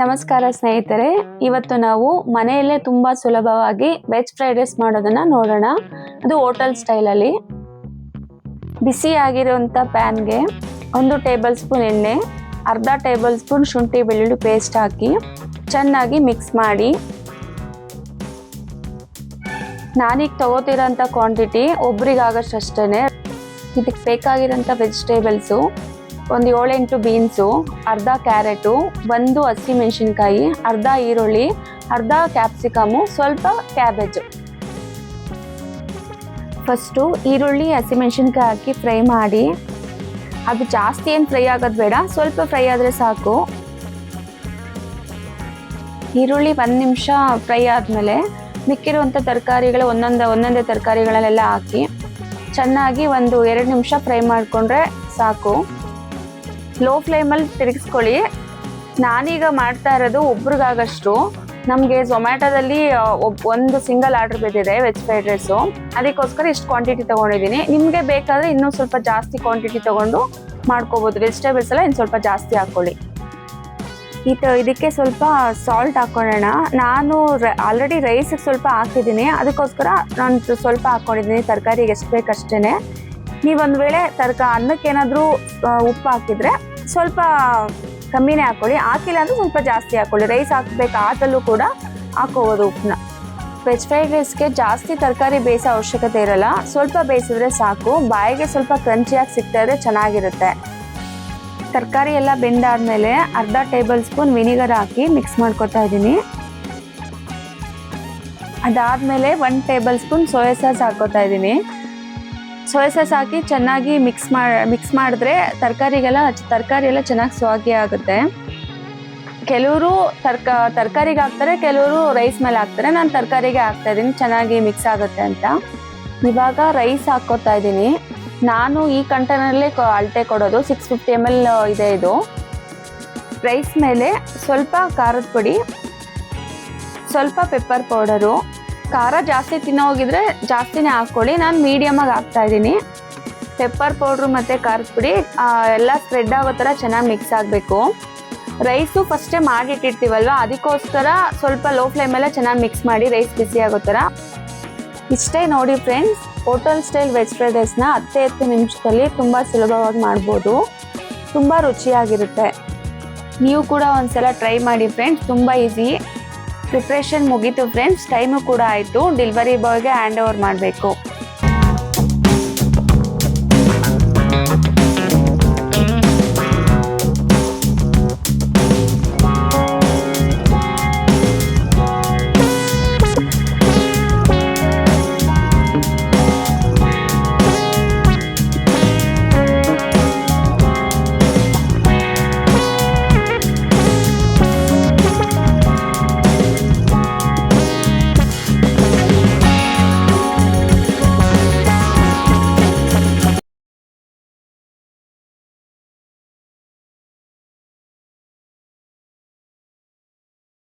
ನಮಸ್ಕಾರ ಸ್ನೇಹಿತರೆ, ಇವತ್ತು ನಾವು ಮನೆಯಲ್ಲೇ ತುಂಬಾ ಸುಲಭವಾಗಿ ವೆಜ್ ಫ್ರೈಡ್ ರೈಸ್ ಮಾಡೋದನ್ನ ನೋಡೋಣ. ಅದು ಹೋಟೆಲ್ ಸ್ಟೈಲಲ್ಲಿ. ಬಿಸಿ ಆಗಿರುವಂಥ ಪ್ಯಾನ್ಗೆ 1 ಟೇಬಲ್ ಸ್ಪೂನ್ ಎಣ್ಣೆ, ಅರ್ಧ ಟೇಬಲ್ ಸ್ಪೂನ್ ಶುಂಠಿ ಬೆಳ್ಳುಳ್ಳಿ ಪೇಸ್ಟ್ ಹಾಕಿ ಚೆನ್ನಾಗಿ ಮಿಕ್ಸ್ ಮಾಡಿ. ನಾನೀಗ ತಗೋತಿರೋಂಥ ಕ್ವಾಂಟಿಟಿ ಒಬ್ರಿಗಾಗಷ್ಟು ಅಷ್ಟೇ. ಇದಕ್ಕೆ ಬೇಕಾಗಿರೋಂಥ ವೆಜಿಟೇಬಲ್ಸು ಒಂದು 7-8 ಬೀನ್ಸು, ಅರ್ಧ ಕ್ಯಾರೆಟು, 1 ಹಸಿಮೆಣಸಿನ್ಕಾಯಿ, ಅರ್ಧ ಈರುಳ್ಳಿ, ಅರ್ಧ ಕ್ಯಾಪ್ಸಿಕಮು, ಸ್ವಲ್ಪ ಕ್ಯಾಬೇಜು. ಫಸ್ಟು ಈರುಳ್ಳಿ ಹಸಿಮೆಣಸಿನ್ಕಾಯಿ ಹಾಕಿ ಫ್ರೈ ಮಾಡಿ. ಅದು ಜಾಸ್ತಿ ಏನು ಫ್ರೈ ಆಗೋದು ಬೇಡ, ಸ್ವಲ್ಪ ಫ್ರೈ ಆದರೆ ಸಾಕು. ಈರುಳ್ಳಿ 1 ನಿಮಿಷ ಫ್ರೈ ಆದಮೇಲೆ ಮಿಕ್ಕಿರುವಂಥ ತರಕಾರಿಗಳು ಒಂದೊಂದೇ ತರಕಾರಿಗಳನ್ನೆಲ್ಲ ಹಾಕಿ ಚೆನ್ನಾಗಿ 1-2 ನಿಮಿಷ ಫ್ರೈ ಮಾಡಿಕೊಂಡ್ರೆ ಸಾಕು. ಲೋ ಫ್ಲೇಮಲ್ಲಿ ತಿರುಗಿಸ್ಕೊಳ್ಳಿ. ನಾನೀಗ ಮಾಡ್ತಾ ಇರೋದು ಒಬ್ರಿಗಾಗಷ್ಟು. ನಮಗೆ ಝೊಮ್ಯಾಟೋದಲ್ಲಿ ಒಂದು ಸಿಂಗಲ್ ಆರ್ಡ್ರ್ ಬಿದ್ದಿದೆ ವೆಜ್ ಫ್ರೈಡ್ ರೈಸು. ಅದಕ್ಕೋಸ್ಕರ ಇಷ್ಟು ಕ್ವಾಂಟಿಟಿ ತೊಗೊಂಡಿದ್ದೀನಿ. ನಿಮಗೆ ಬೇಕಾದರೆ ಇನ್ನೂ ಸ್ವಲ್ಪ ಜಾಸ್ತಿ ಕ್ವಾಂಟಿಟಿ ತೊಗೊಂಡು ಮಾಡ್ಕೋಬೋದು. ವೆಜಿಟೇಬಲ್ಸ್ ಎಲ್ಲ ಇನ್ನು ಸ್ವಲ್ಪ ಜಾಸ್ತಿ ಹಾಕ್ಕೊಳ್ಳಿ. ಇದಕ್ಕೆ ಸ್ವಲ್ಪ ಸಾಲ್ಟ್ ಹಾಕ್ಕೊಳ್ಳೋಣ. ನಾನು ಆಲ್ರೆಡಿ ರೈಸಿಗೆ ಸ್ವಲ್ಪ ಹಾಕಿದ್ದೀನಿ, ಅದಕ್ಕೋಸ್ಕರ ನಾನು ಸ್ವಲ್ಪ ಹಾಕ್ಕೊಂಡಿದ್ದೀನಿ. ತರಕಾರಿಗೆ ಎಷ್ಟು ಬೇಕಷ್ಟೇ. ನೀವು ಒಂದು ವೇಳೆ ಅನ್ನಕ್ಕೇನಾದರೂ ಉಪ್ಪು ಹಾಕಿದರೆ ಸ್ವಲ್ಪ ಕಮ್ಮಿನೇ ಹಾಕ್ಕೊಳ್ಳಿ. ಹಾಕಿಲ್ಲ ಅಂದರೆ ಸ್ವಲ್ಪ ಜಾಸ್ತಿ ಹಾಕ್ಕೊಳ್ಳಿ. ರೈಸ್ ಹಾಕಬೇಕು ಆದಲ್ಲೂ ಕೂಡ ಹಾಕೋಬೋದು ಉಪ್ಪನ್ನ. ವೆಜ್ ಫ್ರೈಡ್ ರೈಸ್ಗೆ ಜಾಸ್ತಿ ತರಕಾರಿ ಬೇಯಿಸೋ ಅವಶ್ಯಕತೆ ಇರಲ್ಲ, ಸ್ವಲ್ಪ ಬೇಯಿಸಿದ್ರೆ ಸಾಕು. ಬಾಯಿಗೆ ಸ್ವಲ್ಪ ಕ್ರಂಚಿಯಾಗಿ ಸಿಗ್ತಾ ಇದ್ರೆ ಚೆನ್ನಾಗಿರುತ್ತೆ. ತರಕಾರಿ ಎಲ್ಲ ಬೆಂದಾದ್ಮೇಲೆ ಅರ್ಧ ಟೇಬಲ್ ಸ್ಪೂನ್ ವಿನಿಗರ್ ಹಾಕಿ ಮಿಕ್ಸ್ ಮಾಡ್ಕೊತಾ ಇದ್ದೀನಿ. ಅದಾದಮೇಲೆ 1 ಟೇಬಲ್ ಸ್ಪೂನ್ ಸೋಯಾ ಸಾಸ್ ಹಾಕ್ಕೋತಾ ಇದ್ದೀನಿ. ಸೋಯಾ ಸಾಸ್ ಹಾಕಿ ಚೆನ್ನಾಗಿ ಮಿಕ್ಸ್ ಮಾಡಿದ್ರೆ ತರಕಾರಿ ಎಲ್ಲ ಚೆನ್ನಾಗಿ ಸ್ವಾಗಿ ಆಗುತ್ತೆ. ಕೆಲವರು ತರಕಾರಿಗೆ ಹಾಕ್ತಾರೆ, ಕೆಲವರು ರೈಸ್ ಮೇಲೆ ಹಾಕ್ತಾರೆ. ನಾನು ತರಕಾರಿಗೆ ಹಾಕ್ತಾ ಇದ್ದೀನಿ, ಚೆನ್ನಾಗಿ ಮಿಕ್ಸ್ ಆಗುತ್ತೆ ಅಂತ. ಇವಾಗ ರೈಸ್ ಹಾಕ್ಕೋತಾ ಇದ್ದೀನಿ. ನಾನು ಈ ಕಂಟೈನರಲ್ಲೇ ಅಳತೆ ಕೊಡೋದು. 650 ml ಇದೆ ಇದು. ರೈಸ್ ಮೇಲೆ ಸ್ವಲ್ಪ ಖಾರದ ಪುಡಿ, ಸ್ವಲ್ಪ ಪೆಪ್ಪರ್ ಪೌಡರು. ಖಾರ ಜಾಸ್ತಿ ತಿನ್ನೋಗಿದ್ರೆ ಜಾಸ್ತಿನೇ ಹಾಕ್ಕೊಳ್ಳಿ. ನಾನು ಮೀಡಿಯಮಾಗಿ ಹಾಕ್ತಾ ಇದ್ದೀನಿ. ಪೆಪ್ಪರ್ ಪೌಡ್ರು ಮತ್ತು ಖಾರದ ಪುಡಿ ಎಲ್ಲ ಸ್ಪ್ರೆಡ್ ಆಗೋ ಥರ ಚೆನ್ನಾಗಿ ಮಿಕ್ಸ್ ಆಗಬೇಕು. ರೈಸು ಫಸ್ಟೇ ಮಾಡಿಟ್ಟಿರ್ತೀವಲ್ವ, ಅದಕ್ಕೋಸ್ಕರ ಸ್ವಲ್ಪ ಲೋ ಫ್ಲೇಮಲ್ಲೇ ಚೆನ್ನಾಗಿ ಮಿಕ್ಸ್ ಮಾಡಿ ರೈಸ್ ಬಿಸಿ ಆಗೋ ಥರ. ಇಷ್ಟೇ ನೋಡಿ friends, hotel style veg fried ರೈಸ್ನ 10 ನಿಮಿಷದಲ್ಲಿ ತುಂಬ ಸುಲಭವಾಗಿ ಮಾಡ್ಬೋದು. ತುಂಬ ರುಚಿಯಾಗಿರುತ್ತೆ. ನೀವು ಕೂಡ ಒಂದ್ಸಲ ಟ್ರೈ ಮಾಡಿ ಫ್ರೆಂಡ್ಸ್, ತುಂಬ ಈಸಿ. ಪ್ರಿಪ್ರೇಷನ್ ಮುಗೀತು ಫ್ರೆಂಡ್ಸ್, ಟೈಮು ಕೂಡ ಆಯಿತು. ಡೆಲಿವರಿ ಬಾಯ್ಗೆ ಹ್ಯಾಂಡ್ ಓವರ್ ಮಾಡಬೇಕು.